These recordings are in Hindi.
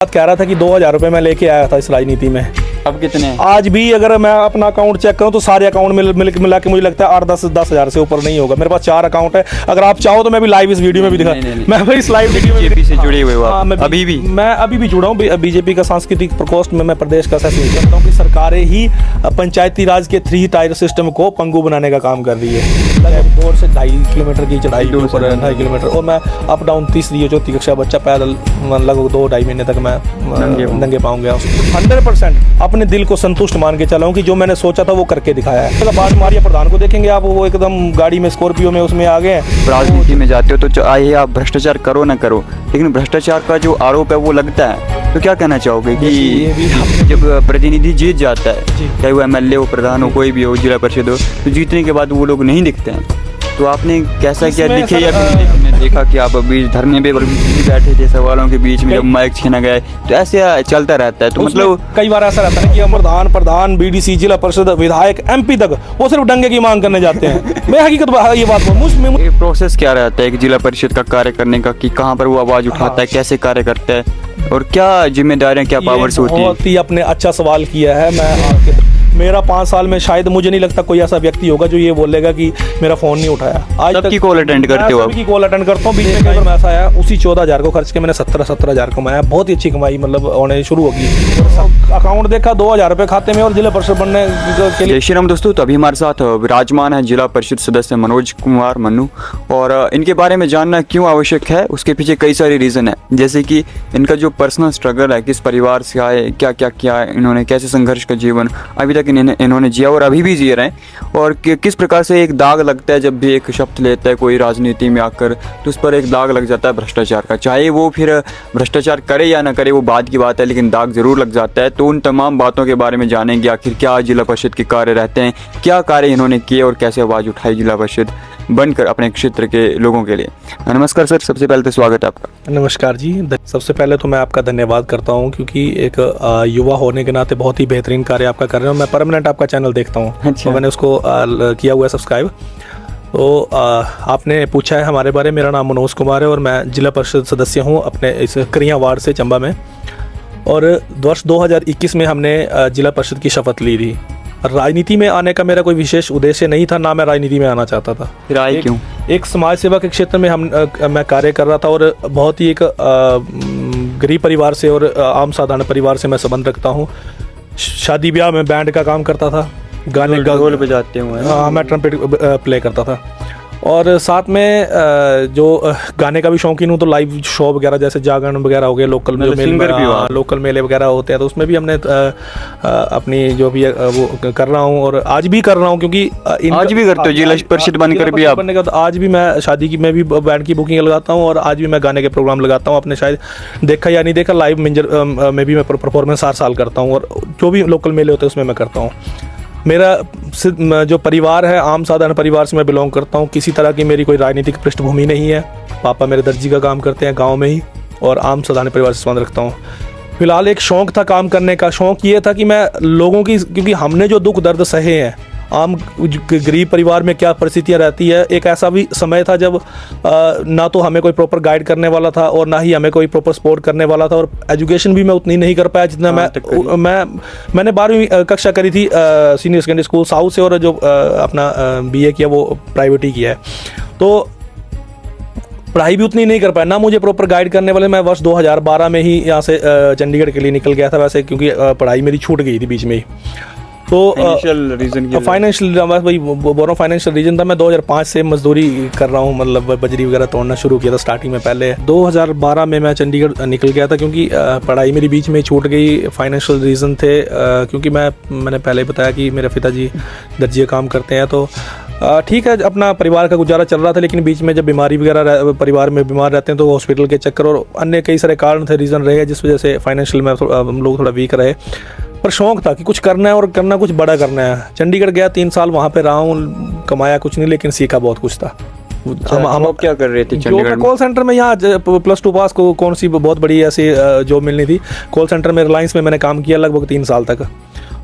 बात कह रहा था कि 2,000 रुपये मैं लेके आया था इस राजनीति में। अब कितने हैं? आज भी अगर मैं अपना अकाउंट चेक करूं तो सारे अकाउंट मिला के मुझे लगता है 8-10 हज़ार से ऊपर नहीं होगा। मेरे पास 4 अकाउंट है। अगर आप चाहो तो मैं भी लाइव इस वीडियो में भी दिखा, मैं भी इस लाइव वीडियो में बीजेपी से जुड़े हुए हो आप? मैं अभी भी जुड़ा हूँ। बीजेपी का सांस्कृतिक प्रकोष्ठ में मैं प्रदेश का सचिव करता हूँ कि सरकारें ही पंचायती राज के 3 टायर सिस्टम को पंगु बनाने का काम कर रही है। लगभग 2 से 2.5 किलोमीटर की चढ़ाई, 2.5 किलोमीटर, और मैं अप डाउन तीसरी चौथी कक्षा बच्चा पैदल लगभग 2-2.5 महीने तक मैं नंगे पाँव गया। 100% अपने दिल को संतुष्ट मान के चला हूं कि जो मैंने सोचा था वो करके दिखाया है। तो बात मारिया प्रधान को देखेंगे आप, वो एकदम गाड़ी में स्कॉर्पियो में उसमें आ गए। राजनीति में जाते हो तो चाहे आप भ्रष्टाचार करो ना करो, लेकिन भ्रष्टाचार का जो आरोप है वो लगता है। तो क्या कहना चाहोगे कि जब प्रतिनिधि जीत जाता है, चाहे वो एमएलए हो, प्रधान हो, कोई भी हो, जिला परिषद हो, तो जीतने के बाद वो लोग नहीं दिखते हैं, तो आपने कैसा क्या दिखे या हमने देखा कि आप अभी धरने पे बैठे थे सवालों के बीच में, जब माइक छीना गया, तो ऐसे चलता रहता है। तो मतलब कई बार ऐसा रहता है कि प्रधान बीडीसी, जिला परिषद, विधायक, एमपी तक वो सिर्फ डंगे की मांग करने जाते हैं। मैं हकीकत ये बात ये प्रोसेस क्या रहता है एक जिला परिषद का कार्य करने का, कि कहाँ पर वो आवाज उठाता है, कैसे कार्य करता है, और क्या जिम्मेदारियां, क्या पावर्स होती है? बहुत ही आपने अच्छा सवाल किया है। मैं मेरा 5 साल में शायद मुझे नहीं लगता कोई ऐसा व्यक्ति होगा जो ये बोलेगा कि मेरा फोन नहीं उठाया। आज तक की कॉल अटेंड करते हो? सबकी कॉल अटेंड करता हूँ। बीच में कई बार ऐसा आया, उसी 14,000 को खर्च के मैंने 17,000 कमाया। बहुत ही अच्छी कमाई मतलब होने शुरू होगी। अकाउंट देखा 2,000 रुपये खाते में, और जिला परिषद बनने के लिए। श्री राम दोस्तों, तो अभी हमारे साथ विराजमान है जिला परिषद सदस्य मनोज कुमार मन्नू, और इनके बारे में जानना क्यों आवश्यक है, उसके पीछे कई सारे रीज़न है। जैसे कि इनका जो पर्सनल स्ट्रगल है, किस परिवार से आए, क्या क्या किया है इन्होंने, कैसे संघर्ष का जीवन अभी तक इन्होंने जिया और अभी भी जी रहे हैं, और किस प्रकार से एक दाग लगता है जब भी एक शब्द लेता है कोई राजनीति में आकर, तो उस पर एक दाग लग जाता है भ्रष्टाचार का। चाहे वो फिर भ्रष्टाचार करे या ना करे, वो बात की बात है, लेकिन दाग जरूर लग जाता है। तो उन तमाम बातों के बारे में जानेंगे, आखिर क्या जिला परिषद के कार्य रहते हैं, क्या कार्य इन्होंने किए और कैसे आवाज़ उठाई जिला परिषद बनकर अपने क्षेत्र के लोगों के लिए। नमस्कार सर, सबसे पहले तो स्वागत है आपका। नमस्कार जी। सबसे पहले तो मैं आपका धन्यवाद करता हूं, क्योंकि एक युवा होने के नाते बहुत ही बेहतरीन कार्य आपका कर रहे हो। मैं परमानेंट आपका चैनल देखता हूं। अच्छा। तो मैंने उसको किया हुआ है सब्सक्राइब। तो आपने पूछा है हमारे बारे में। मेरा नाम मनोज कुमार है और मैं जिला परिषद सदस्य हूँ अपने इस करिया वार्ड से, चंबा में। और वर्ष 2021 में हमने जिला परिषद की शपथ ली थी। राजनीति में आने का मेरा कोई विशेष उद्देश्य नहीं था, ना मैं राजनीति में आना चाहता था। फिर आए क्यों? एक समाज सेवा के क्षेत्र में मैं कार्य कर रहा था, और बहुत ही एक गरीब परिवार से और आम साधारण परिवार से मैं संबंध रखता हूँ। शादी ब्याह में बैंड का काम करता था, गाने ढोल बजाते हुए। हाँ, मैं ट्रम्पेट प्ले करता था, और साथ में जो गाने का भी शौकीन हूँ। तो लाइव शो वगैरह जैसे जागरण वगैरह हो गए, लोकल मेले वगैरह होते हैं, तो उसमें भी हमने अपनी जो भी वो कर रहा हूँ, और आज भी कर रहा हूँ, क्योंकि आज भी करते हो जिला परिषद बनकर भी आप? बनने का तो आज भी मैं शादी की में भी बैंड की बुकिंग लगाता हूँ, और आज भी मैं गाने के प्रोग्राम लगाता हूँ। आपने शायद देखा या नहीं देखा, लाइव मिंजर में भी मैं परफॉर्मेंस हर साल करता हूँ, और जो भी लोकल मेले होते हैं उसमें मैं करता हूँ। मेरा जो परिवार है, आम साधारण परिवार से मैं बिलोंग करता हूँ। किसी तरह की मेरी कोई राजनीतिक पृष्ठभूमि नहीं है। पापा मेरे दर्जी का काम करते हैं गांव में ही, और आम साधारण परिवार से संबंध रखता हूँ। फिलहाल एक शौक़ था काम करने का। शौक़ ये था कि मैं लोगों की, क्योंकि हमने जो दुख दर्द सहे हैं, आम गरीब परिवार में क्या परिस्थितियाँ रहती है। एक ऐसा भी समय था जब ना तो हमें कोई प्रॉपर गाइड करने वाला था, और ना ही हमें कोई प्रॉपर सपोर्ट करने वाला था, और एजुकेशन भी मैं उतनी नहीं कर पाया जितना मैंने 12वीं कक्षा करी थी सीनियर सेकेंडरी स्कूल साउथ से, और जो अपना BA किया वो प्राइवेट ही किया है। तो पढ़ाई भी उतनी नहीं कर पाया, ना मुझे प्रॉपर गाइड करने वाले। मैं वर्ष 2012 में ही यहाँ से चंडीगढ़ के लिए निकल गया था वैसे, क्योंकि पढ़ाई मेरी छूट गई थी बीच में ही। तो फाइनेंशियल रीजन था। मैं 2005 से मजदूरी कर रहा हूँ, मतलब बजरी वगैरह तोड़ना शुरू किया था स्टार्टिंग में। पहले 2012 में मैं चंडीगढ़ निकल गया था, क्योंकि पढ़ाई मेरी बीच में छूट गई। फाइनेंशियल रीज़न थे, क्योंकि मैंने पहले बताया कि मेरे पिताजी दर्जी काम करते हैं, तो ठीक है अपना परिवार का गुजारा चल रहा था। लेकिन बीच में जब बीमारी वगैरह परिवार में बीमार रहते हैं, तो हॉस्पिटल के चक्कर और अन्य कई सारे कारण थे, रीज़न रहे, जिस वजह से फाइनेंशियल में हम लोग थोड़ा वीक रहे। पर शौक़ था कि कुछ करना है, और करना कुछ बड़ा करना है। चंडीगढ़ गया, 3 साल वहाँ पे रहा हूँ, कमाया कुछ नहीं, लेकिन सीखा बहुत कुछ था। हम क्या कर रहे थे चंडीगढ़ में? कॉल सेंटर में, यहाँ +2 पास को कौन सी बहुत बड़ी ऐसी जॉब मिलनी थी। कॉल सेंटर में रिलायंस में मैंने काम किया लगभग 3 साल तक,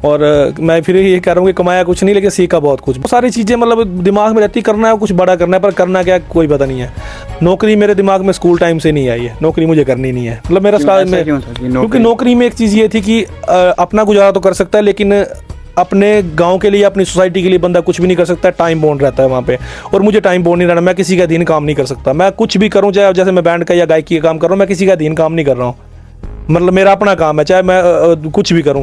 और मैं फिर ये कह रहा हूँ कि कमाया कुछ नहीं लेकिन सीखा बहुत कुछ। बहुत सारी चीज़ें मतलब दिमाग में रहती, करना है कुछ बड़ा करना है, पर करना क्या कोई पता नहीं है। नौकरी मेरे दिमाग में स्कूल टाइम से नहीं आई है, नौकरी मुझे करनी नहीं है। मतलब मेरा स्टार्ट में क्योंकि नौकरी में एक चीज़ ये थी कि अपना गुजारा तो कर सकता है लेकिन अपने गांव के लिए, अपनी सोसाइटी के लिए बंदा कुछ भी नहीं कर सकता, टाइम बॉन्ड रहता है वहाँ पे। और मुझे टाइम बॉन्ड नहीं रहना, मैं किसी का अधीन काम नहीं कर सकता। मैं कुछ भी करूँ, चाहे जैसे मैं बैंड का या गायकी का काम कर रहा हूँ, मैं किसी का अधीन काम नहीं कर रहा हूँ। मतलब मेरा अपना काम है, चाहे मैं कुछ भी करूं।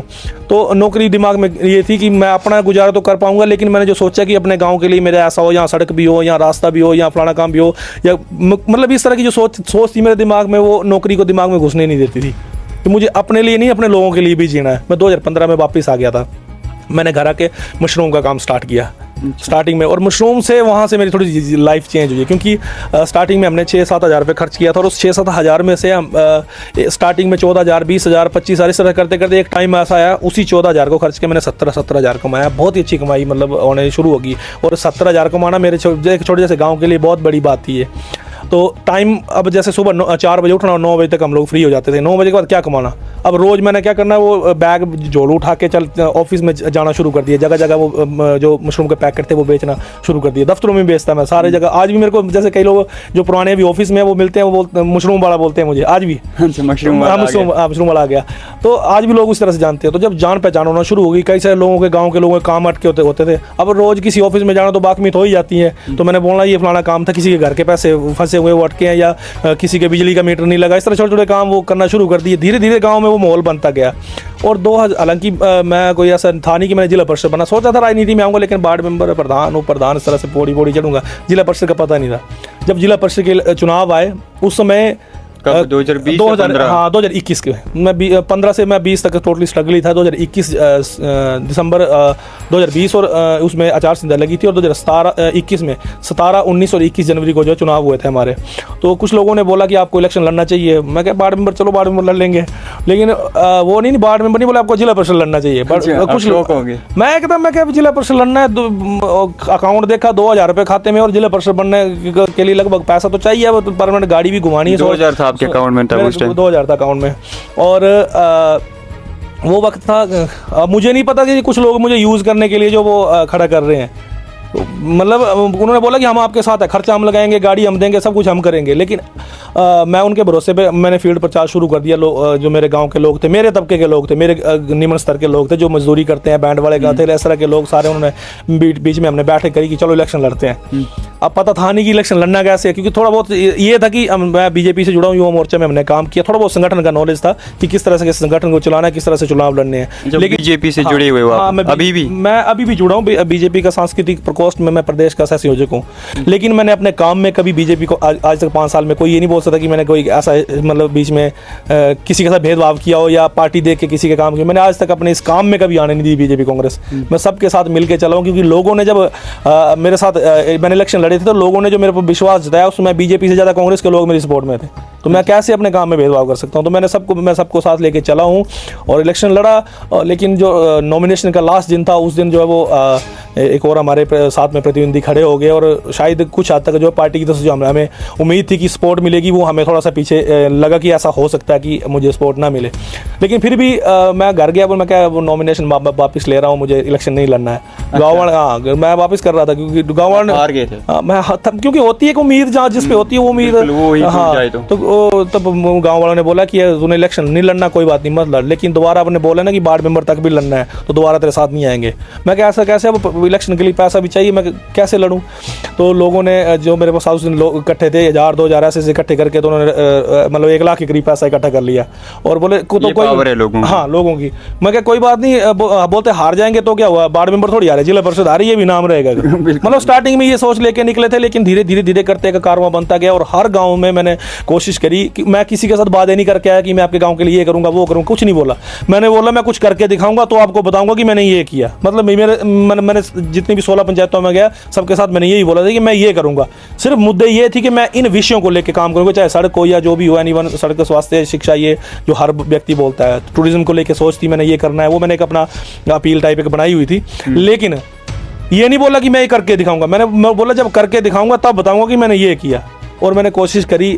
तो नौकरी दिमाग में ये थी कि मैं अपना गुजारा तो कर पाऊंगा, लेकिन मैंने जो सोचा कि अपने गांव के लिए मेरा ऐसा हो, यहाँ सड़क भी हो, यहाँ रास्ता भी हो, यहाँ फलाना काम भी हो, या मतलब इस तरह की जो सोच थी मेरे दिमाग में, वो नौकरी को दिमाग में घुसने नहीं देती थी। तो मुझे अपने लिए नहीं, अपने लोगों के लिए भी जीना है। मैं 2015 में वापस आ गया था। मैंने घर आके मशरूम का काम स्टार्ट किया स्टार्टिंग में, और मशरूम से वहाँ से मेरी थोड़ी लाइफ चेंज हुई, क्योंकि स्टार्टिंग में हमने 6-7 हज़ार रुपये खर्च किया था, और उस 6-7 हज़ार में से हम स्टार्टिंग में 14,000, 20,000, 25,000 इस तरह करते करते एक टाइम ऐसा आया, उसी 14,000 को खर्च के मैंने 17,000 कमाया। बहुत ही अच्छी कमाई मतलब होने शुरू होगी, और 17,000 कमाना मेरे छोटे जैसे गाँव के लिए बहुत बड़ी बात थी ये। तो टाइम अब जैसे सुबह 4 बजे उठना और 9 बजे तक हम लोग फ्री हो जाते थे। 9 बजे के बाद क्या कमाना, अब रोज़ मैंने क्या करना है, वो बैग झोलू उठा के चल ऑफिस में जाना शुरू कर दिया। जगह जगह वो जो मशरूम के पैकेट थे वो बेचना शुरू कर दिया। दफ्तरों में बेचता मैं सारे जगह। आज भी मेरे को जैसे कई लोग जो पुराने भी ऑफिस में वो मिलते हैं, वो बोलते मशरूम वाला बोलते हैं मुझे आज भी। मशरूम वाला आ गया। तो आज भी लोग उस तरह से जानते हैं। तो जब जान पहचान होना शुरू होगी, कई सारे लोगों के गाँव के लोगों के काम अटके होते थे। अब रोज़ किसी ऑफिस में जाना तो बात मीत हो ही जाती है। तो मैंने बोलना ये फलाना काम था, किसी के घर के पैसे फंसे हुए वो अटके हैं, या किसी के बिजली का मीटर नहीं लगा, इस तरह छोटे छोटे काम वो करना शुरू कर दिए। धीरे धीरे गांव में वो माहौल बनता गया। और 2000 हालांकि मैं कोई ऐसा था नहीं कि मैंने जिला परिषद बना, सोचा था राजनीति में आऊँगा, लेकिन वार्ड मेंबर, प्रधान, उप प्रधान, इस तरह से पौड़ी चढ़ूंगा। जिला परिषद का पता नहीं था। जब जिला परिषद के चुनाव आए उस समय 2021 के मैं 15 से मैं 20 तक टोटली स्ट्रगल ही था। 2021 दिसंबर 2020 और उसमें आचार संहिता लगी थी, और 2021 में 17, 19 और 21 जनवरी को जो चुनाव हुए थे हमारे। तो कुछ लोगों ने बोला कि आपको इलेक्शन लड़ना चाहिए। मैं क्या वार्ड मेंबर, चलो वार्ड मेंबर लड़ लेंगे, लेकिन वो नहीं वार्ड मेंबर नहीं बोला, आपको जिला परिषद लड़ना चाहिए। कुछ लोग होंगे, मैं क्या जिला परिषद लड़ना है, अकाउंट देखा 2,000 रुपये खाते में, और जिला परिषद बनने के लिए लगभग पैसा तो चाहिए, परमानेंट गाड़ी भी घुमानी है। 2000 था आपके अकाउंट में, 2000 था अकाउंट में। और वो वक्त था, मुझे नहीं पता कि कुछ लोग मुझे यूज़ करने के लिए जो वो खड़ा कर रहे हैं। तो मतलब उन्होंने बोला कि हम आपके साथ है, खर्चा हम लगाएंगे, गाड़ी हम देंगे, सब कुछ हम करेंगे। लेकिन मैं उनके भरोसे पे मैंने फील्ड प्रचार शुरू कर दिया। जो मेरे गांव के लोग थे, मेरे तबके के लोग थे, मेरे निम्न स्तर के लोग थे, जो मजदूरी करते हैं, बैंड वाले गाते थे, इस तरह के लोग सारे उन्होंने बीच में हमने बैठक करी कि चलो इलेक्शन लड़ते हैं। अब पता था नहीं कि इलेक्शन लड़ना कैसे है, क्योंकि थोड़ा बहुत ये था कि मैं बीजेपी से जुड़ा हूँ, युवा मोर्चा में हमने काम किया, थोड़ा बहुत संगठन का नॉलेज था कि किस तरह से संगठन को चलाना है, किस तरह से चुनाव लड़ने हैं। लेकिन बीजेपी से जुड़े हुए मैं अभी भी जुड़ा हूँ बीजेपी का सांस्कृतिक प्रकोष्ठ में, मैं प्रदेश का संयोजक हूँ। लेकिन मैंने अपने काम में कभी बीजेपी को आज तक 5 साल में कोई ये नहीं बोल सकता कि मैंने कोई ऐसा मतलब बीच में किसी के साथ भेदभाव किया हो या पार्टी देख के किसी के काम किया। मैंने आज तक अपने इस काम में कभी आने नहीं दी बीजेपी कांग्रेस। मैं सबके साथ मिलकर चला हूँ, क्योंकि लोगों ने जब मेरे साथ मैंने इलेक्शन लड़े थे, तो लोगों ने जो मेरे पर विश्वास जताया, उसमें बीजेपी से ज़्यादा कांग्रेस के लोग मेरी सपोर्ट में थे। तो मैं कैसे अपने काम में भेदभाव कर सकता हूँ। तो मैं सबको साथ लेके चला हूँ और इलेक्शन लड़ा। लेकिन जो नॉमिनेशन का लास्ट दिन था, उस दिन जो है वो एक और हमारे साथ में प्रतिद्वंदी खड़े हो गए, और शायद कुछ हद तक जो पार्टी की तरफ से जो हमें उम्मीद थी कि सपोर्ट मिलेगी, वो हमें थोड़ा सा पीछे लगा कि ऐसा हो सकता है कि मुझे सपोर्ट ना मिले। लेकिन फिर भी मैं घर गया, मैं क्या वो नॉमिनेशन वापस ले रहा हूँ, मुझे इलेक्शन नहीं लड़ना है। गाँव वाले, हाँ मैं वापस कर रहा था, क्योंकि गाँव वाले हार गए थे। मैं क्योंकि होती है एक उम्मीद, जहाँ जिस पे होती है वो उम्मीद। हाँ, तो तब गाँव वालों ने बोला कि तूने इलेक्शन नहीं लड़ना, कोई बात नहीं मत लड़। लेकिन दोबारा आपने बोला ना कि वार्ड मेंबर तक भी लड़ना है, तो दोबारा तेरे साथ नहीं आएंगे। मैं क्या ऐसा कैसे, अब इलेक्शन के लिए पैसा भी चाहिए, मैं कैसे लड़ूं। तो लोगों ने जो मेरे पास उस दिन लोग इकट्ठे थे, 1000-2000 ऐसे इकट्ठे करके, तो उन्होंने मतलब 1 लाख के करीब पैसा इकट्ठा कर लिया, और बोले तो कोई लोगों की। मैं क्या कोई बात नहीं, बोलते हार जाएंगे तो क्या हुआ, वार्ड मेंबर थोड़ी हारे, जिला परिषद हारी, ये भी नाम रहेगा। मतलब स्टार्टिंग में ये सोच लेके निकले थे, लेकिन धीरे धीरे करते एक कारवां बनता गया। और हर गाँव में मैंने कोशिश करी कि मैं किसी के साथ वादे नहीं करके आया कि मैं आपके गाँव के लिए ये करूँगा वो करूँगा, कुछ नहीं बोला। मैंने बोला मैं कुछ करके दिखाऊंगा, तो आपको बताऊंगा कि मैंने ये किया। मतलब मैंने जितनी भी 16 पंचायतों में गया, सबके साथ मैंने यही बोला था कि मैं ये करूंगा। सिर्फ मुद्दे ये थी कि मैं इन विषयों को लेकर काम करूंगा, चाहे सड़क हो या जो भी हो, एनीवन, सड़क, स्वास्थ्य, शिक्षा, ये जो हर व्यक्ति बोलता है। टूरिज्म को लेकर सोच थी मैंने, ये करना है, वो मैंने एक अपना अपील टाइप एक बनाई हुई थी। लेकिन ये नहीं बोला कि मैं ये करके दिखाऊंगा। मैं बोला जब करके दिखाऊंगा तब बताऊंगा कि मैंने ये किया। और मैंने कोशिश करी,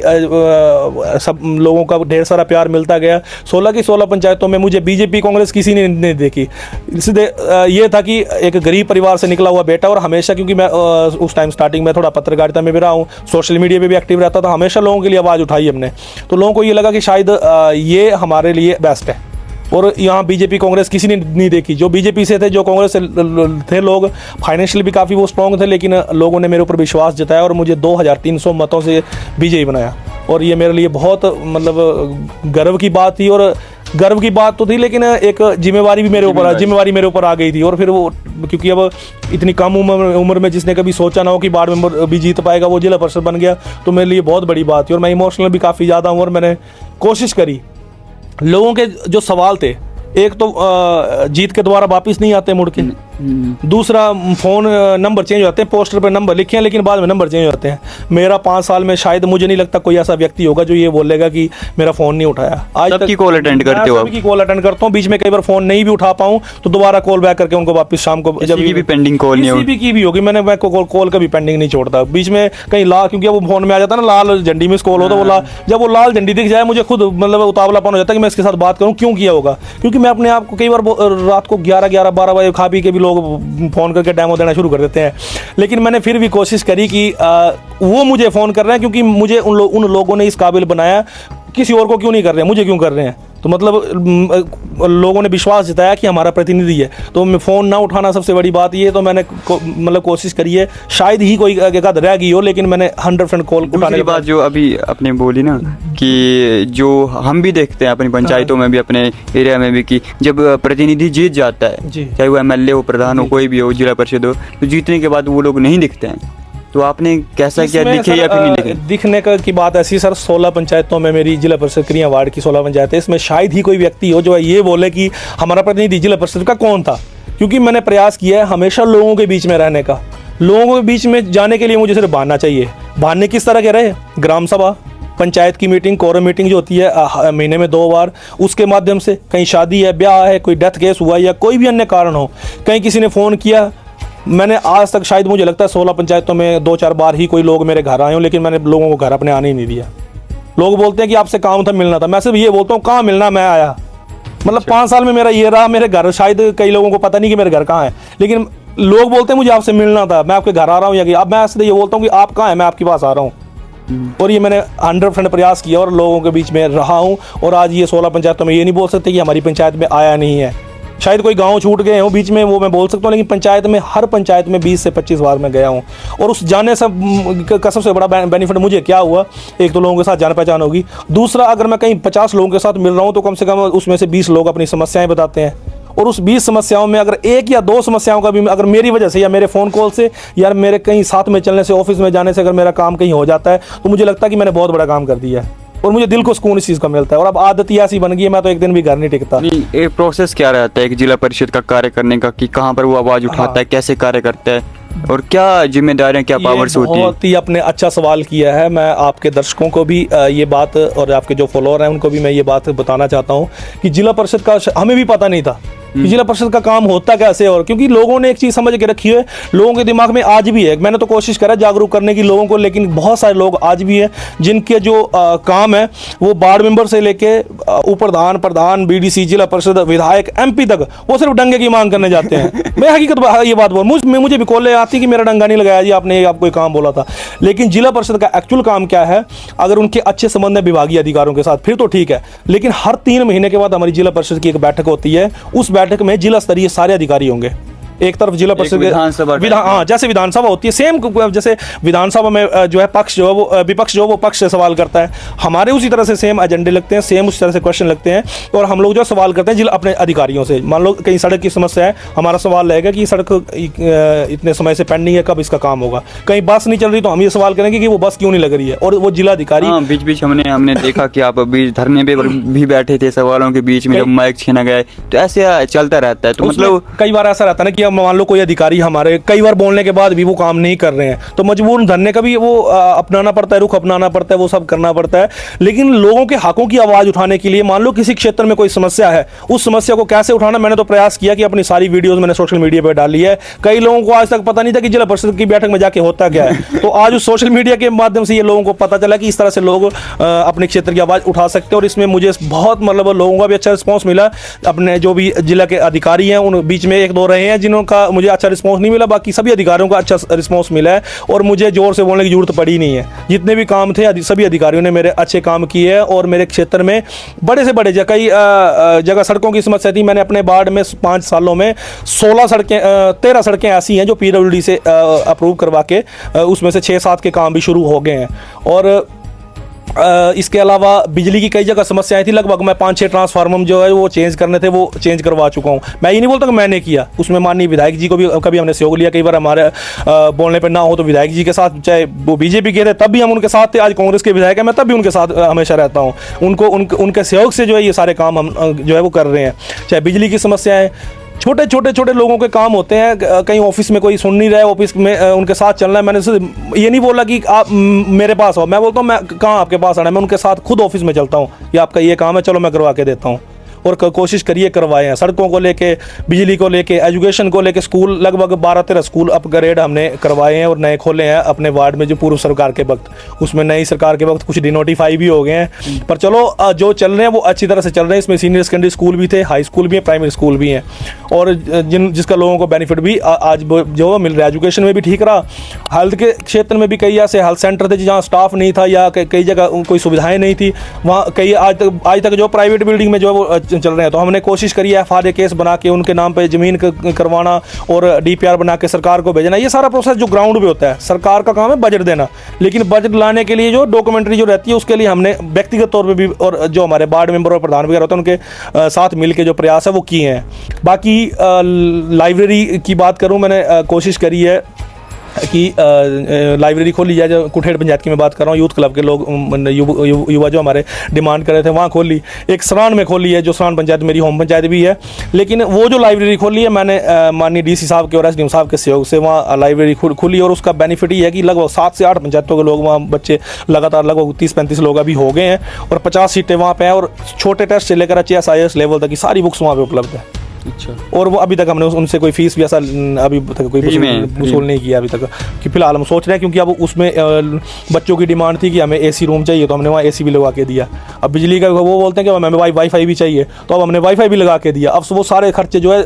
सब लोगों का ढेर सारा प्यार मिलता गया। 16 की 16 पंचायतों में मुझे बीजेपी कांग्रेस किसी ने नहीं देखी। इसलिए ये था कि एक गरीब परिवार से निकला हुआ बेटा, और हमेशा क्योंकि मैं उस टाइम स्टार्टिंग में थोड़ा पत्रकारिता में भी रहा हूँ, सोशल मीडिया पे भी एक्टिव रहता था, हमेशा लोगों के लिए आवाज़ उठाई हमने। तो लोगों को ये लगा कि शायद ये हमारे लिए बेस्ट है, और यहाँ बीजेपी कांग्रेस किसी ने नहीं देखी। जो बीजेपी से थे, जो कांग्रेस से थे लोग, फाइनेंशियली भी काफ़ी वो स्ट्रॉन्ग थे, लेकिन लोगों ने मेरे ऊपर विश्वास जताया और मुझे 2300 मतों से विजयी बनाया। और ये मेरे लिए बहुत मतलब गर्व की बात थी, और गर्व की बात तो थी, लेकिन एक जिम्मेवारी भी मेरे ऊपर आ गई थी। और फिर वो, क्योंकि अब इतनी कम उम्र में जिसने कभी सोचा ना हो कि वार्ड मेंबर भी जीत पाएगा, वो जिला परिषद बन गया, तो मेरे लिए बहुत बड़ी बात थी। और मैं इमोशनल भी काफ़ी ज़्यादा हूँ, और मैंने कोशिश करी। लोगों के जो सवाल थे, एक तो जीत के द्वारा वापस नहीं आते मुड़ के, दूसरा फ़ोन नंबर चेंज हो जाते हैं, पोस्टर पर नंबर लिखे हैं लेकिन बाद में नंबर चेंज हो जाते हैं। मेरा 5 साल में शायद मुझे नहीं लगता कोई ऐसा व्यक्ति होगा जो ये बोलेगा कि मेरा फ़ोन नहीं उठाया। आज तक सबकी कॉल अटेंड करते हो? सबकी कॉल अटेंड करता हूँ। बीच में कई बार फ़ोन नहीं भी उठा पाऊँ तो दोबारा कॉल बैक करके उनको वापस शाम को, जब भी पेंडिंग कॉल नहीं किसी की भी होगी, मैं कॉल कभी पेंडिंग नहीं छोड़ता। बीच में कहीं क्योंकि वो फ़ोन में आ जाता है ना, लाल झंडी में कॉल होता है, जब वो लाल झंडी दिख जाए मुझे खुद मतलब उतावलापन हो जाता है कि मैं इसके साथ बात करूँ, क्यों किया होगा। क्योंकि मैं अपने आप को कई बार रात को 11-12 बजे खा पी के भी लोग फ़ोन करके डेमो देना शुरू कर देते हैं। लेकिन मैंने फिर भी कोशिश करी कि वो मुझे फ़ोन कर रहे हैं क्योंकि मुझे उन लोगों ने इस काबिल बनाया, किसी और को क्यों नहीं कर रहे हैं, मुझे क्यों कर रहे हैं। तो मतलब लोगों ने विश्वास जताया कि हमारा प्रतिनिधि है, तो मैं फ़ोन ना उठाना सबसे बड़ी बात ये। तो मैंने मतलब कोशिश करी है, शायद ही कोई एक आध रह गई हो, लेकिन मैंने 100% कॉल उठाने के बाद। जो अभी आपने बोली ना कि जो हम भी देखते हैं अपनी पंचायतों में भी, अपने एरिया में भी, कि जब प्रतिनिधि जीत जाता है, चाहे वो MLA हो, प्रधान हो, कोई भी हो, जिला परिषद हो, तो जीतने के बाद वो लोग नहीं दिखते हैं। तो आपने कैसा किया, दिखे या फिर नहीं दिखे? दिखने की बात ऐसी सर, 16 पंचायतों में मेरी जिला परिषद क्रिया वार्ड की 16 पंचायतें, इसमें शायद ही कोई व्यक्ति हो जो ये बोले कि हमारा प्रतिनिधि जिला परिषद का कौन था। क्योंकि मैंने प्रयास किया है हमेशा लोगों के बीच में रहने का। लोगों के बीच में जाने के लिए मुझे सिर्फ बहाना चाहिए। बहाने किस तरह के रहे? ग्राम सभा, पंचायत की मीटिंग, कोरम मीटिंग जो होती है महीने में 2 बार, उसके माध्यम से, कहीं शादी है, ब्याह है, कोई डेथ केस हुआ या कोई भी अन्य कारण हो, कहीं किसी ने फ़ोन किया। मैंने आज तक शायद मुझे लगता है 16 पंचायतों में 2-4 बार ही कोई लोग मेरे घर आए हों, लेकिन मैंने लोगों को घर अपने आने ही नहीं दिया। लोग बोलते हैं कि आपसे काम था, मिलना था। मैं सिर्फ ये बोलता हूँ, कहाँ मिलना, मैं आया। मतलब 5 साल में मेरा ये रहा, मेरे घर, शायद कई लोगों को पता नहीं कि मेरे घर कहाँ है, लेकिन लोग बोलते हैं मुझे आपसे मिलना था, मैं आपके घर आ रहा हूँ। या कि अब मैं ऐसे ये बोलता हूँ कि आप कहाँ हैं, मैं आपके पास आ रहा हूँ। और ये मैंने 100% प्रयास किया और लोगों के बीच में रहा हूँ। और आज ये 16 पंचायतों में ये नहीं बोल सकते कि हमारी पंचायत में आया नहीं है। शायद कोई गांव छूट गए हों बीच में, वो मैं बोल सकता हूँ, लेकिन पंचायत में, हर पंचायत में 20 से 25 बार मैं गया हूँ। और उस जाने से का सबसे बड़ा बेनिफिट मुझे क्या हुआ, एक तो लोगों के साथ जान पहचान होगी, दूसरा अगर मैं कहीं 50 लोगों के साथ मिल रहा हूँ तो कम से कम उसमें से 20 लोग अपनी समस्याएं बताते हैं। और उस 20 समस्याओं में अगर 1 या 2 समस्याओं का भी, अगर मेरी वजह से या मेरे फ़ोन कॉल से या मेरे कहीं साथ में चलने से, ऑफिस में जाने से अगर मेरा काम कहीं हो जाता है, तो मुझे लगता है कि मैंने बहुत बड़ा काम कर दिया है और मुझे दिल को सुकून इस चीज़ का मिलता है। और अब आदत ही ऐसी बन गई है, मैं तो एक दिन भी घर नहीं टिकता। ये प्रोसेस क्या रहता है एक जिला परिषद का कार्य करने का, कि कहाँ पर वो आवाज़ उठाता है, कैसे कार्य करता है, और क्या जिम्मेदारियां, क्या पावर्स होती है? बहुत ही आपने अच्छा सवाल किया है। मैं आपके दर्शकों को भी ये बात, और आपके जो फॉलोअर हैं उनको भी मैं ये बात बताना चाहता हूँ कि जिला परिषद का हमें भी पता नहीं था कि जिला परिषद का काम होता कैसे। और क्योंकि लोगों ने एक चीज़ समझ के रखी है, लोगों के दिमाग में आज भी है, मैंने तो कोशिश करा जागरूक करने की लोगों को, लेकिन बहुत सारे लोग आज भी हैं जिनके जो काम है वो वार्ड मेंबर से लेके उपप्रधान, प्रधान, BDC, जिला परिषद, विधायक, MP तक, वो सिर्फ डंगे की मांग करने जाते हैं। मैं हकीकत ये बात बोल, मुझे भी कॉलें आती कि मेरा डंगा नहीं लगाया जी आपने, आपको काम बोला था। लेकिन जिला परिषद का एक्चुअल काम क्या है, अगर उनके अच्छे संबंध है विभागीय अधिकारियों के साथ फिर तो ठीक है, लेकिन हर 3 महीने के बाद हमारी जिला परिषद की एक बैठक होती है। उस बैठक में जिला स्तरीय सारे अधिकारी होंगे। एक तरफ जिला परिषद, जैसे विधानसभा होती है, सेम जैसे विधानसभा में जो है पक्ष जो है वो विपक्ष जो है वो पक्ष से सवाल करता है, हमारे उसी तरह से सेम एजेंडे लगते हैं, सेम उस तरह से क्वेश्चन लगते हैं। और हम लोग जो सवाल करते हैं जिला अपने अधिकारियों से, मान लो कहीं सड़क की समस्या है, हमारा सवाल रहेगा कि सड़क इतने समय से पेंडिंग है, कब इसका काम होगा। कहीं बस नहीं चल रही तो हम ये सवाल करेंगे कि वो बस क्यों नहीं लग रही है, और वो जिला अधिकारी। बीच बीच हमने देखा कि आप अभी धरने पे भी बैठे थे, सवालों के बीच में जब माइक छीना गया, तो ऐसे चलता रहता है। तो मतलब कई बार ऐसा रहता है ना कि मान लो कोई अधिकारी हमारे कई बार बोलने के बाद भी वो काम नहीं कर रहे हैं, तो मजबूर धरने का भी वो अपनाना पड़ता है, रुख अपनाना पड़ता है, वो सब करना पड़ता है। लेकिन लोगों के हकों की आवाज़ उठाने के लिए मान लो किसी क्षेत्र में कोई समस्या है, उस समस्या को कैसे उठाना, मैंने तो प्रयास किया कि अपनी सारी वीडियोज़ मैंने सोशल मीडिया पर डाली है। कई लोगों को आज तक पता नहीं था कि जिला परिषद की बैठक में जाके होता क्या है, तो आज उस सोशल मीडिया के माध्यम से ये लोगों को पता चला कि इस तरह से लोग अपने क्षेत्र की आवाज़ उठा सकते हैं। और इसमें मुझे बहुत मतलब लोगों का भी अच्छा रिस्पॉन्स मिला। अपने जो भी जिला के अधिकारी हैं उन बीच में एक दो रहे हैं जिनका मुझे अच्छा रिस्पॉन्स नहीं मिला, बाकी सभी अधिकारियों का अच्छा रिस्पॉन्स मिला है और मुझे जोर से बोलने की जरूरत पड़ी नहीं है। जितने भी काम थे सभी अधिकारियों ने मेरे अच्छे काम किए हैं और मेरे क्षेत्र में बड़े से बड़े कई जगह सड़कों की समस्या थी। मैंने अपने वार्ड में 5 सालों में 13 सड़कें ऐसी हैं जो PWD से अप्रूव करवा के उसमें से 6-7 के काम भी शुरू हो गए हैं। और इसके अलावा बिजली की कई जगह समस्याएं थी, लगभग मैं 5-6 ट्रांसफार्मर जो है वो चेंज करने थे, वो चेंज करवा चुका हूं। मैं ये नहीं बोलता कि मैंने किया, उसमें माननीय विधायक जी को भी कभी हमने सहयोग लिया। कई बार हमारे बोलने पर ना हो तो विधायक जी के साथ, चाहे वो बीजेपी के थे तब भी हम उनके साथ थे, आज कांग्रेस के विधायक हैं मैं तब भी उनके साथ हमेशा रहता हूँ। उनके सहयोग से जो है ये सारे काम हम जो है वो कर रहे हैं। चाहे बिजली की समस्याएँ, छोटे लोगों के काम होते हैं, कहीं ऑफिस में कोई सुन नहीं रहा है, ऑफिस में उनके साथ चलना है। मैंने ये नहीं बोला कि आप मेरे पास हो, मैं बोलता हूँ मैं कहाँ आपके पास आना है, मैं उनके साथ खुद ऑफिस में चलता हूँ कि आपका ये काम है, चलो मैं करवा के देता हूँ। और कोशिश करिए करवाएं। सड़कों को लेके, बिजली को लेके, एजुकेशन को लेके, स्कूल लगभग 12-13 स्कूल अपग्रेड हमने करवाए हैं और नए खोले हैं अपने वार्ड में जो पूर्व सरकार के वक्त, उसमें नई सरकार के वक्त कुछ डिनोटिफाई भी हो गए हैं। पर चलो जो चल रहे हैं वो अच्छी तरह से चल रहे हैं। इसमें सीनियर सेकेंडरी स्कूल भी थे, हाई स्कूल भी है, प्राइमरी स्कूल भी हैं और जिसका लोगों को बेनिफिट भी आज जो मिल रहा है। एजुकेशन में भी ठीक रहा। हेल्थ के क्षेत्र में भी कई ऐसे हेल्थ सेंटर थे जहाँ स्टाफ नहीं था या कई जगह कोई सुविधाएँ नहीं थी, वहाँ कई आज तक जो प्राइवेट बिल्डिंग में जो है वो चल रहे हैं। तो हमने कोशिश करी है FRA केस बना के उनके नाम पे ज़मीन करवाना और DPR बना के सरकार को भेजना। ये सारा प्रोसेस जो ग्राउंड पे होता है, सरकार का काम है बजट देना, लेकिन बजट लाने के लिए जो डॉक्यूमेंट्री जो रहती है उसके लिए हमने व्यक्तिगत तौर पे भी और जो हमारे वार्ड मेंबर और प्रधान वगैरह होते हैं उनके साथ मिल के जो प्रयास है वो किए हैं। बाकी लाइब्रेरी की बात करूँ, मैंने कोशिश करी है कि लाइब्रेरी खोली जाए। जो कुठेड़ पंचायत की मैं बात कर रहा हूँ, यूथ क्लब के लोग युवा जो हमारे डिमांड कर रहे थे वहाँ खोली। एक सरान में खोली है जो सरान पंचायत मेरी होम पंचायत भी है, लेकिन वो जो लाइब्रेरी खोली है मैंने माननीय DC साहब के और SDM साहब के सहयोग से वहाँ लाइब्रेरी खुली और उसका बेनिफिट ये है कि लगभग 7 से 8 पंचायतों के लोग वहाँ बच्चे लगातार लगभग 30-35 लोग अभी हो गए हैं और 50 सीटें वहाँ पे हैं और छोटे टेस्ट से लेकर HSIS लेवल तक की सारी बुक्स वहाँ पे उपलब्ध है। अच्छा। और वो अभी तक हमने उनसे कोई फीस भी ऐसा अभी तक कोई वसूल नहीं किया अभी तक, कि फिलहाल हम सोच रहे हैं क्योंकि अब उसमें बच्चों की डिमांड थी कि हमें AC रूम चाहिए तो हमने वहाँ AC भी लगा के दिया। अब बिजली का वो बोलते हैं कि हमें वाईफाई भी चाहिए तो अब हमने वाईफाई भी लगा के दिया। अब वो सारे खर्चे जो है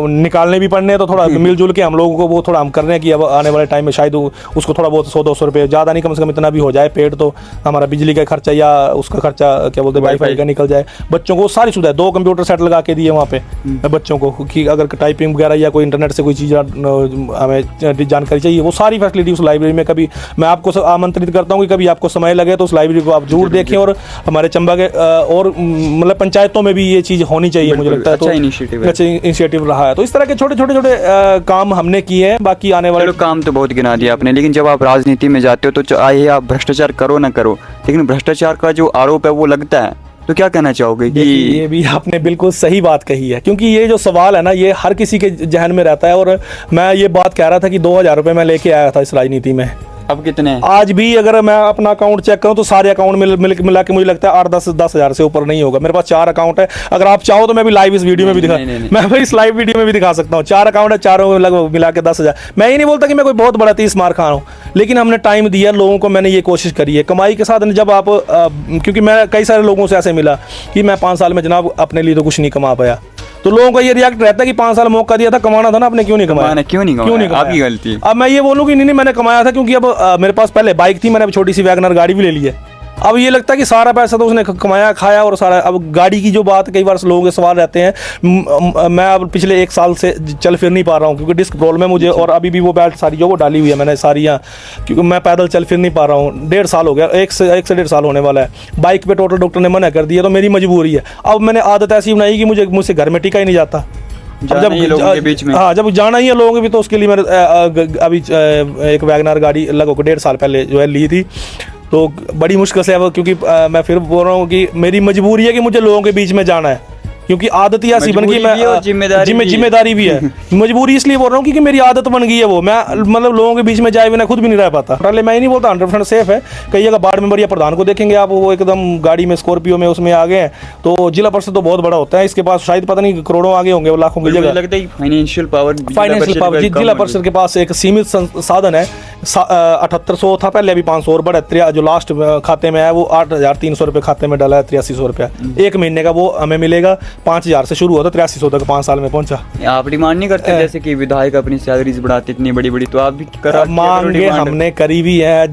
निकालने भी पड़ने हैं, तो थोड़ा मिलजुल के हम लोगों को वो थोड़ा हम कर रहे हैं कि अब आने वाले टाइम में शायद उसको थोड़ा बहुत 100-200 रुपये, ज़्यादा नहीं कम से कम इतना भी हो जाए पेड, तो हमारा बिजली का खर्चा या उसका खर्चा क्या बोलते हैं वाईफाई का निकल जाए। बच्चों को सारी सुविधा, 2 कंप्यूटर सेट लगा के दिए वहाँ पे बच्चों को कि अगर टाइपिंग वगैरह या कोई इंटरनेट से कोई चीज़ हमें जानकारी चाहिए, वो सारी फैसिलिटी उस लाइब्रेरी में। कभी मैं आपको आमंत्रित करता हूँ कि कभी आपको समय लगे तो उस लाइब्रेरी को आप जरूर देखें और हमारे चंबा के और मतलब पंचायतों में भी ये चीज़ होनी चाहिए, मुझे लगता है। तो अच्छा इनिशिएटिव रहा है। तो इस तरह के छोटे काम हमने किए हैं। बाकी आने वाले काम तो बहुत गिना दिया आपने, लेकिन जब आप राजनीति में जाते हो तो चाहे आप भ्रष्टाचार करो ना करो, लेकिन भ्रष्टाचार का जो आरोप है वो लगता है, तो क्या कहना चाहोगे कि ये भी आपने बिल्कुल सही बात कही है, क्योंकि ये जो सवाल है ना ये हर किसी के जहन में रहता है। और मैं ये बात कह रहा था कि 2000 रुपये मैं लेके आया था इस राजनीति में, अब कितने हैं? आज भी अगर मैं अपना अकाउंट चेक करूं तो सारे अकाउंट मिला के मुझे लगता है 8-10 हज़ार से ऊपर नहीं होगा। मेरे पास 4 अकाउंट है। अगर आप चाहो तो मैं भी लाइव इस वीडियो में भी दिखा, मैं भी इस लाइव वीडियो में भी दिखा सकता हूँ। 4 अकाउंट है, चारों में लगभग मिला के 10,000। मैं ये नहीं बोलता कि मैं कोई बहुत बड़ा 30 मार खा रहा हूँ, लेकिन हमने टाइम दिया लोगों को, मैंने ये कोशिश करी है कमाई के साथ। जब आप क्योंकि मैं कई सारे लोगों से ऐसे मिला कि मैं 5 साल में जनाब अपने लिए तो कुछ नहीं कमा पाया, तो लोगों का ये रिएक्ट रहता है कि 5 साल मौका दिया था, कमाना था ना, आपने क्यों नहीं कमाया? क्यों नहीं कमाया? आपकी गलती। अब मैं ये बोलूँ कि नहीं मैंने कमाया था, क्योंकि अब मेरे पास पहले बाइक थी, मैंने अब छोटी सी वैगनर गाड़ी भी ले ली है। अब ये लगता है कि सारा पैसा तो उसने कमाया खाया और सारा। अब गाड़ी की जो बात, कई बार लोगों के सवाल रहते हैं, मैं अब पिछले 1 साल से चल फिर नहीं पा रहा हूँ क्योंकि डिस्क प्रॉब्लम है मुझे, और अभी भी वो बेल्ट सारी जो वो डाली हुई है मैंने सारी यहाँ, क्योंकि मैं पैदल चल फिर नहीं पा रहा हूँ। 1.5 साल हो गया, 1 से 1.5 साल होने वाला है। बाइक पे टोटल डॉक्टर ने मना कर दिया, तो मेरी मजबूरी है। अब मैंने आदत ऐसी बनाई कि मुझसे घर में टिका ही नहीं जाता। जब लोगों के बीच में, हाँ, जब जाना ही है लोगों के भी, तो उसके लिए मैंने अभी एक वैगनर गाड़ी लगभग 1.5 साल पहले जो है ली थी। तो बड़ी मुश्किल से अब, क्योंकि मैं फिर बोल रहा हूँ कि मेरी मजबूरी है कि मुझे लोगों के बीच में जाना है। क्योंकि आदत ही ऐसी बन गई, मजबूरी भी है और जिम्मेदारी भी है। मजबूरी इसलिए बोल रहा हूँ क्योंकि मेरी आदत बन गई है वो, मैं मतलब लोगों के बीच में जाए बिना खुद भी नहीं रह पाता। पहले मैं ही नहीं बोलता 100% सेफ है, कई जगह वार्ड मेंबर या प्रधान को देखेंगे आप, वो एकदम गाड़ी में स्कॉर्पियो में उसमें आ गए हैं। तो जिला परिषद तो बहुत बड़ा होता है, इसके पास शायद पता नहीं करोड़ों आगे होंगे, वो लाखों की जगह। लगता है फाइनेंशियल पावर जिला परिषद के पास एक सीमित साधन है। 7800 था पहले, अभी 500 और बढ़ा, जो लास्ट खाते में है वो 8300 रुपये खाते में डाला है, 8300 रुपया एक महीने का वो हमें मिलेगा। 5000 से शुरू होता, 8300 तक 5 साल में पहुंचा। आप डिमांड नहीं करते जैसे कि विधायक अपनी सैलरीज बढ़ाते इतनी बड़ी बड़ी, तो आप भी करा मांगे हमने करी भी है।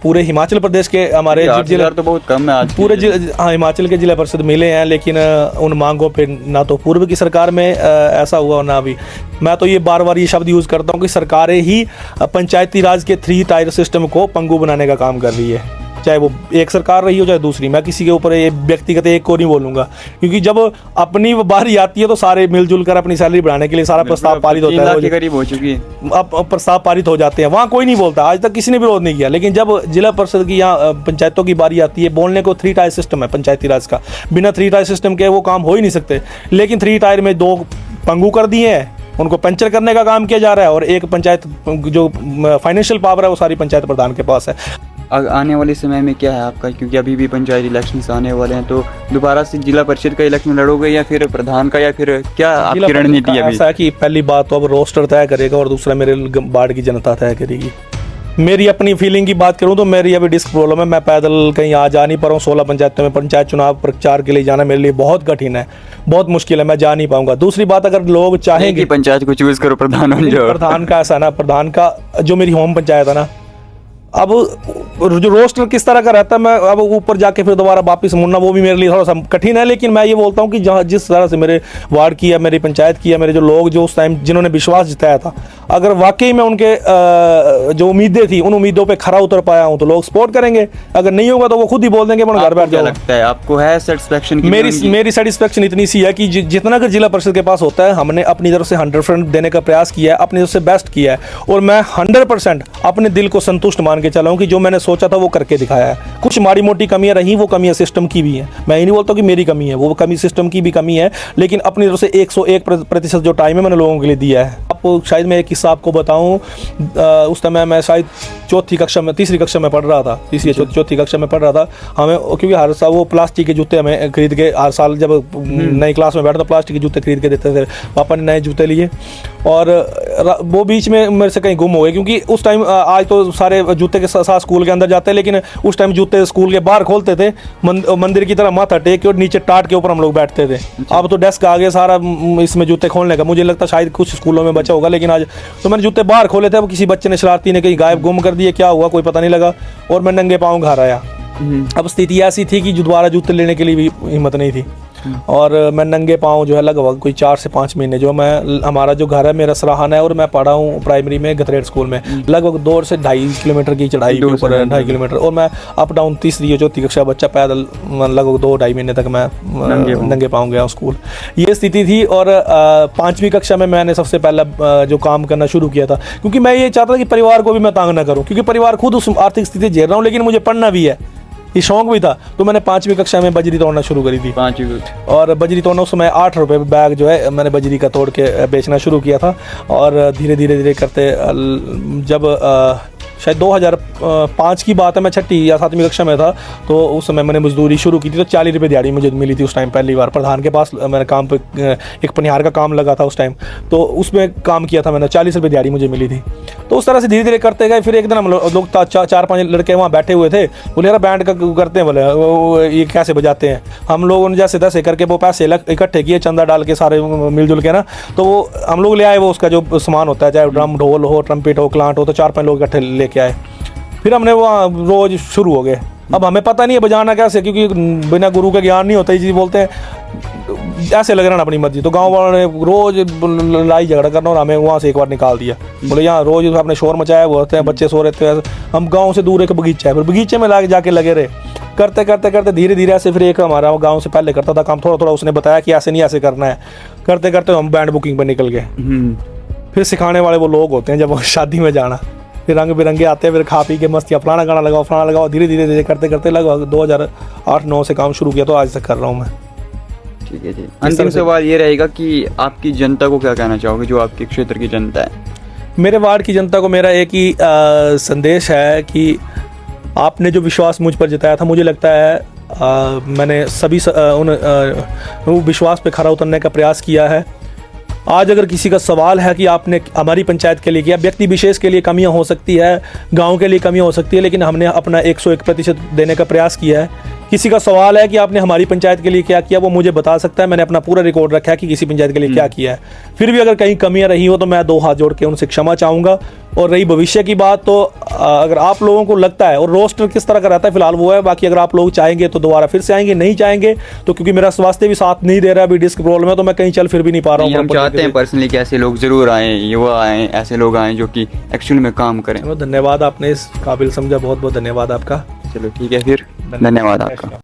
पूरे हिमाचल प्रदेश के हमारे जिला तो बहुत कम है आज, पूरे हिमाचल के जिला परिषद मिले हैं, लेकिन उन मांगों पे ना तो पूर्व की सरकार में ऐसा हुआ और ना अभी। मैं तो ये बार बार ये शब्द यूज़ करता हूँ कि सरकारें ही पंचायती राज के 3 टायर सिस्टम को पंगु बनाने का काम कर रही है, चाहे वो एक सरकार रही हो चाहे दूसरी। मैं किसी के ऊपर ये व्यक्तिगत एक को नहीं बोलूंगा, क्योंकि जब अपनी बारी आती है तो सारे मिलजुल कर अपनी सैलरी बढ़ाने के लिए सारा प्रस्ताव पारित होता है, करीब हो चुकी है, अब प्रस्ताव पारित हो जाते हैं, वहाँ कोई नहीं बोलता, आज तक किसी ने विरोध नहीं किया। लेकिन जब जिला परिषद की यहाँ पंचायतों की बारी आती है, बोलने को 3 टायर सिस्टम है पंचायती राज का, बिना 3 टायर सिस्टम के वो काम हो ही नहीं सकते। लेकिन 3 टायर में 2 पंगु कर दिए हैं, उनको पंचर करने का काम किया जा रहा है, और एक पंचायत जो फाइनेंशियल पावर है वो सारी पंचायत प्रधान के पास है। आने वाले समय में क्या है आपका, क्योंकि अभी भी पंचायत इलेक्शंस आने वाले हैं, तो दोबारा से जिला परिषद का इलेक्शन लड़ोगे या फिर प्रधान का, या फिर क्या आपकी रणनीति है? ऐसा है कि पहली बात तो अब रोस्टर तय करेगा और दूसरा मेरे वार्ड की जनता तय करेगी। मेरी अपनी फीलिंग की बात करूं तो मेरी अभी डिस्क प्रॉब्लम है, मैं पैदल कहीं आ जा नहीं पा रहा हूँ। 16 पंचायतों में पंचायत चुनाव प्रचार के लिए जाना मेरे लिए बहुत कठिन है, बहुत मुश्किल है, मैं जा नहीं पाऊंगा। दूसरी बात, अगर लोग चाहेंगे पंचायत को चूज करो प्रधान बन जाओ। प्रधान का ऐसा ना, प्रधान का जो मेरी होम पंचायत है ना, अब जो रोस्टर किस तरह का रहता है, मैं अब ऊपर जाके फिर दोबारा वापस मुड़ना वो भी मेरे लिए थोड़ा सा कठिन है। लेकिन मैं ये बोलता हूँ कि जहाँ जिस तरह से मेरे वार्ड की या मेरी पंचायत की या मेरे जो लोग जो उस टाइम जिन्होंने विश्वास जताया था, अगर वाकई में उनके जो उम्मीदें थी उन उम्मीदों पे खरा उतर पाया हूँ तो लोग सपोर्ट करेंगे। अगर नहीं होगा तो वो खुद ही बोल देंगे घर बैठ जाओ। लगता है आपको है सेटिस्फेक्शन? मेरी सेटिस्फेक्शन इतनी सी है कि जितना अगर जिला परिषद के पास होता है, हमने अपनी तरफ से 100% देने का प्रयास किया है, अपनी तरफ से बेस्ट किया है, और मैं 100% अपने दिल को संतुष्ट मान के चला हूँ कि जो मैंने सोचा था वो करके दिखाया है। कुछ माड़ी मोटी कमियां रही, वो कमियां सिस्टम की भी हैं, मैं ये नहीं बोलता कि मेरी कमी है, वो कमी सिस्टम की भी कमी है, लेकिन अपनी तरफ से 101% जो टाइम है मैंने लोगों के लिए दिया है। आपको शायद मैं एक किस्सा आपको बताऊं, उस समय मैं शायद तीसरी कक्षा में पढ़ रहा था, चौथी कक्षा में पढ़ रहा था। हमें क्योंकि हर साल वो प्लास्टिक के जूते हमें खरीद के, हर साल जब नई क्लास में बैठा तो प्लास्टिक के जूते खरीद के देते थे, पापा ने नए जूते लिए, और वो बीच में मेरे से कहीं गुम हो गए। क्योंकि उस टाइम, आज तो सारे जूते के साथ स्कूल के अंदर जाते हैं, लेकिन उस टाइम जूते स्कूल के बाहर खोलते थे, मंदिर की तरह माथा टेक के, और नीचे टाट के ऊपर हम लोग बैठते थे। अब तो डेस्क आ गए सारा इसमें जूते खोलने का, मुझे लगता शायद कुछ स्कूलों में बचा होगा, लेकिन आज तो मैंने जूते बाहर खोले थे। अब किसी बच्चे ने, शरारती ने कहीं गायब गुम कर दिए, क्या हुआ कोई पता नहीं लगा, और मैं नंगे पाँव घर आया। अब स्थिति ऐसी थी कि दोबारा जूते लेने के लिए भी हिम्मत नहीं थी, और मैं नंगे पाँव जो है लगभग कोई 4 से 5 महीने, जो मैं, हमारा जो घर है मेरा सराहाना है, और मैं पढ़ा हूँ प्राइमरी में गथरेट स्कूल में, लगभग 2 से 2.5 किलोमीटर की चढ़ाई के ऊपर, 2.5 किलोमीटर, और मैं अप डाउन तीसरी या चौथी कक्षा बच्चा पैदल लगभग 2-2.5 महीने तक मैं नंगे पाँव गया स्कूल। ये स्थिति थी। और 5वीं कक्षा में मैंने सबसे पहला जो काम करना शुरू किया था, क्योंकि मैं ये चाहता था कि परिवार को भी मैं तंग ना करूँ, क्योंकि परिवार खुद उस आर्थिक स्थिति झेल रहा हूँ, लेकिन मुझे पढ़ना भी है, ये शौक भी था। तो मैंने 5वीं कक्षा में बजरी तोड़ना शुरू करी थी, 5वीं, और बजरी तोड़ना उस समय 8 रुपये बैग जो है मैंने बजरी का तोड़ के बेचना शुरू किया था। और धीरे धीरे करते, जब शायद 2005 की बात है, मैं 6ठी या 7वीं कक्षा में था, तो उस समय मैंने मजदूरी शुरू की थी। तो 40 रुपये दिहाड़ी मुझे मिली थी उस टाइम, पहली बार प्रधान के पास मैंने काम पे, एक पनिहार का काम लगा था उस टाइम, तो उसमें काम किया था मैंने, 40 रुपये दिहाड़ी मुझे मिली थी। तो उस तरह से धीरे धीरे करते गए। फिर एक दिन हम लोग 4-5 लड़के वहाँ बैठे हुए थे, बोले यार बैंड का करते हैं, बोले ये कैसे बजाते हैं। हम लोगों ने जैसे तैसे करके वो पैसे इकट्ठे किए, चंदा डाल के सारे मिलजुल के ना, तो वो हम लोग ले आए, वो उसका जो सामान होता है, चाहे ड्रम ढोल हो, ट्रम्पेट हो, क्लांट हो, तो 4-5 लोग इकट्ठे लेके आए। फिर हमने वहाँ रोज़ शुरू हो गए। अब हमें पता नहीं है बजाना कैसे, क्योंकि बिना गुरु के ज्ञान नहीं होता, ये चीज़ बोलते हैं ऐसे लग रहा ना अपनी मर्जी। तो गांव वालों ने रोज़ लड़ाई झगड़ा करना, और हमें वहाँ से एक बार निकाल दिया। बोले यहाँ रोज़ अपने शोर मचाया हुआ होते हैं, बच्चे सो रहे थे। हम गाँव से दूर एक बगीचा है, फिर बगीचे में जाके लगे रहे, करते करते करते धीरे धीरे ऐसे। फिर एक हमारा गाँव से पहले करता था काम, थोड़ा थोड़ा उसने बताया कि ऐसे नहीं ऐसे करना है। करते करते हम बैंड बुकिंग पर निकल गए। फिर सिखाने वाले वो लोग होते हैं जब शादी में जाना, फिर रंग बिरंगे आते हैं, फिर खा पी के मस्तियाँ, फलाना गाना लगाओ, धीरे धीरे करते करते लगभग 2008-9 से काम शुरू किया, तो आज तक कर रहा हूँ मैं। ठीक है जी। अंतिम सवाल ये रहेगा कि आपकी जनता को क्या कहना चाहोगे, जो आपके क्षेत्र की जनता है? मेरे वार्ड की जनता को मेरा एक ही संदेश है कि आपने जो विश्वास मुझ पर जताया था, मुझे लगता है मैंने सभी उन विश्वास पे खरा उतरने का प्रयास किया है। आज अगर किसी का सवाल है कि आपने हमारी पंचायत के लिए किया, व्यक्ति विशेष के लिए कमियां हो सकती है, गांव के लिए कमियां हो सकती है, लेकिन हमने अपना 101% देने का प्रयास किया है। किसी का सवाल है कि आपने हमारी पंचायत के लिए क्या किया, वो मुझे बता सकता है। मैंने अपना पूरा रिकॉर्ड रखा है कि किसी पंचायत के लिए क्या किया है। फिर भी अगर कहीं कमियां रही हो तो मैं 2 हाथ जोड़ के उनसे क्षमा चाहूँगा। और रही भविष्य की बात, तो अगर आप लोगों को लगता है, और रोस्टर किस तरह का रहता है फिलहाल वो है, बाकी अगर आप लोग चाहेंगे तो दोबारा फिर से आएंगे, नहीं चाहेंगे तो क्योंकि मेरा स्वास्थ्य भी साथ नहीं दे रहा, अभी डिस्क प्रॉब्लम है, तो मैं कहीं चल फिर भी नहीं पा रहा हूँ। हम चाहते हैं पर्सनली कि ऐसे लोग जरूर आएँ, युवा आएँ, ऐसे लोग आएँ जो कि एक्चुअल में काम करें। धन्यवाद, आपने इस काबिल समझा, बहुत बहुत धन्यवाद आपका। चलो ठीक है, फिर धन्यवाद आपका।